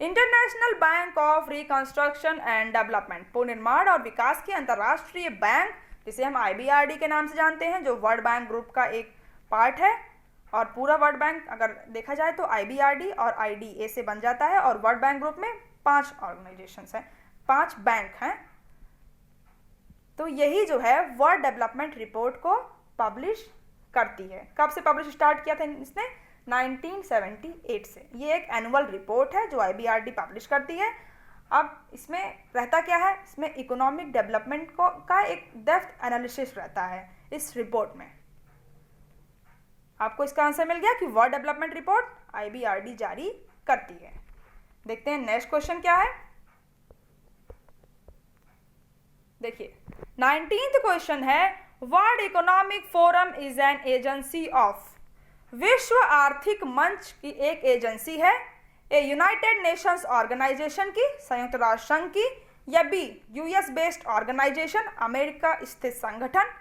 International Bank of Reconstruction and Development, पुनर्निर्माण और विकास के अंतर्राष्ट्रीय बैंक, जिसे हम IBRD के नाम से जानते हैं, जो वर्ल्ड बैंक ग्रुप का एक पार्ट है। और पूरा वर्ल्ड बैंक अगर देखा जाए तो IBRD और IDA से बन जाता है। और वर्ल्ड बैंक ग्रुप में 5 ऑर्गेनाइजेशंस हैं, 5 बैंक हैं। तो यही जो है वर्ल्ड डेवलपमेंट रिपोर्ट को पब्लिश करती है। कब से पब्लिश स्टार्ट किया था इसने? 1978 से। ये एक एनुअल रिपोर्ट है जो IBRD पब्लिश करती है। अब इसमें रहता क्या है? इसमें इकोनॉमिक डेवलपमेंट को का एक डेप्थ एनालिसिस रहता है इस रिपोर्ट में। आपको इसका आंसर मिल गया कि वर्ल्ड डेवलपमेंट रिपोर्ट IBRD जारी करती है। देखते हैं नेक्स्ट क्वेश्चन क्या है। देखिए 19th क्वेश्चन है, world economic forum is an agency of. विश्व आर्थिक मंच की एक एजेंसी है। ए यूनाइटेड नेशंस ऑर्गेनाइजेशन की, संयुक्त राष्ट्र संघ की, या बी US बेस्ड ऑर्गेनाइजेशन, अमेरिका स्थित संगठन,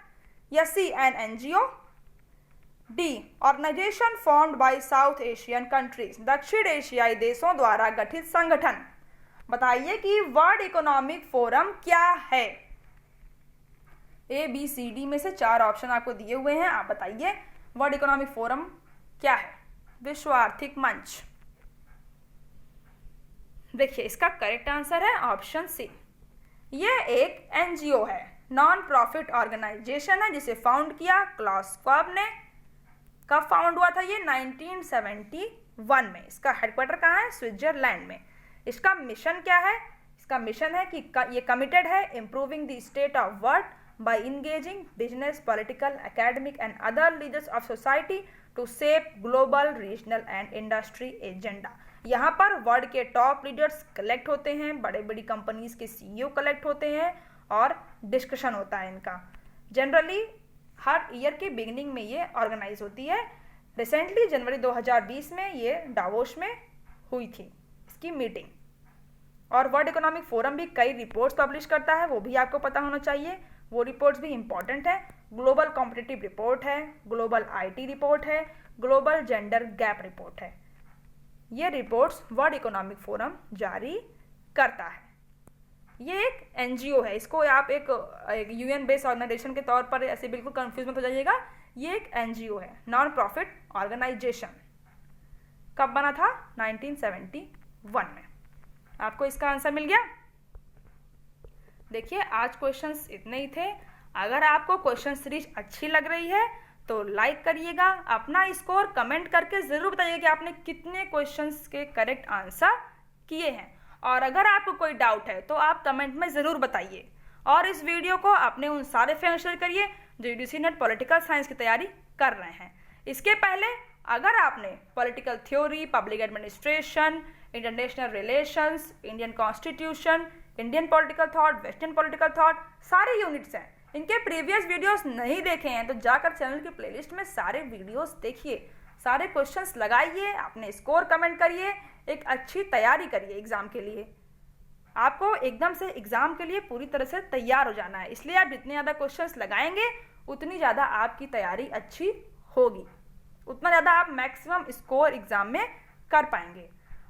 या C an NGO, D organisation formed by South Asian countries, दक्षिण एशियाई देशों द्वारा गठित संगठन। बताइए कि वर्ल्ड इकोनॉमिक फोरम क्या है? ABCD में से 4 ऑप्शन आपको दिए हुए हैं। आप बताइए वर्ल्ड इकोनॉमिक फोरम क्या है? विश्व आर्थिक मंच। देखिए इसका करेक्ट आंसर है ऑप्शन सी, ये एक एनजीओ है, नॉन प्रॉफिट ऑर्गेनाइजेशन है, जिसे फाउंड किया क्लास श्वाब ने। कब फाउंड हुआ था ये? 1971 में। इसका हेडक्वार्टर कहाँ है? स्विट्जरलैंड में। इसका मिशन क्या है? इसका मिशन है कि ये कमिटेड है improving the state of world by engaging business, political, academic and other leaders of society to shape global, regional and industry agenda। यहाँ पर वर्ल्ड के टॉप लीडर्स कलेक्ट होते हैं, बड़े बड़ी कंपनीज के सीईओ कलेक्ट होते हैं और डिस्कशन होता है इनका। जनरली हर ईयर के बिगिनिंग में ये ऑर्गेनाइज होती है। रिसेंटली जनवरी 2020 में ये डावोस में हुई थी इसकी मीटिंग। और वर्ल्ड इकोनॉमिक फोरम भी कई रिपोर्ट्स पब्लिश करता है, वो भी आपको पता होना चाहिए। वो रिपोर्ट्स भी इंपॉर्टेंट है। ग्लोबल कॉम्पिटिटिव रिपोर्ट है, ग्लोबल आईटी रिपोर्ट है, ग्लोबल जेंडर गैप रिपोर्ट है। ये रिपोर्ट्स वर्ल्ड इकोनॉमिक फोरम जारी करता है। ये एक एनजीओ है, इसको आप एक यूएन बेस्ड ऑर्गेनाइजेशन के तौर पर ऐसे बिल्कुल कंफ्यूज मत हो जाइएगा। ये एक एनजीओ है, नॉन प्रॉफिट ऑर्गेनाइजेशन। कब बना था? 1971 में। आपको इसका आंसर मिल गया। देखिए आज क्वेश्चंस इतने ही थे। अगर आपको क्वेश्चन सीरीज अच्छी लग रही है तो लाइक करिएगा, अपना स्कोर कमेंट करके ज़रूर बताइए कि आपने कितने क्वेश्चंस के करेक्ट आंसर किए हैं। और अगर आपको कोई डाउट है तो आप कमेंट में ज़रूर बताइए। और इस वीडियो को अपने उन सारे फ्रेंड्स शेयर करिए जो यूजीसी नेट पॉलिटिकल साइंस की तैयारी कर रहे हैं। इसके पहले अगर आपने political theory, public administration, international relations, Indian constitution, Indian political thought, western political thought, सारे यूनिट्स हैं, इनके प्रीवियस वीडियोस नहीं देखे हैं तो जाकर चैनल की प्लेलिस्ट में सारे वीडियोस देखिए, सारे क्वेश्चंस लगाइए, अपने स्कोर कमेंट करिए, एक अच्छी तैयारी करिए एग्जाम के लिए। आपको एकदम से एग्जाम के लिए पूरी तरह से तैयार हो जाना है, इसलिए आप जितने ज़्यादा क्वेश्चंस लगाएंगे उतनी ज़्यादा आपकी तैयारी अच्छी होगी, उतना ज़्यादा आप मैक्सिमम स्कोर एग्जाम में कर पाएंगे।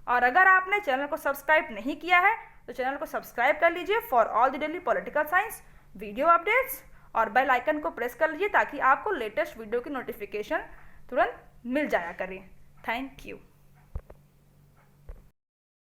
और अगर आपने चैनल को सब्सक्राइब नहीं किया है तो चैनल को सब्सक्राइब कर लीजिए for all the daily political science video updates, और बेल आइकन को प्रेस कर लीजिए ताकि आपको लेटेस्ट वीडियो की नोटिफिकेशन तुरंत मिल जाया करे। Thank you.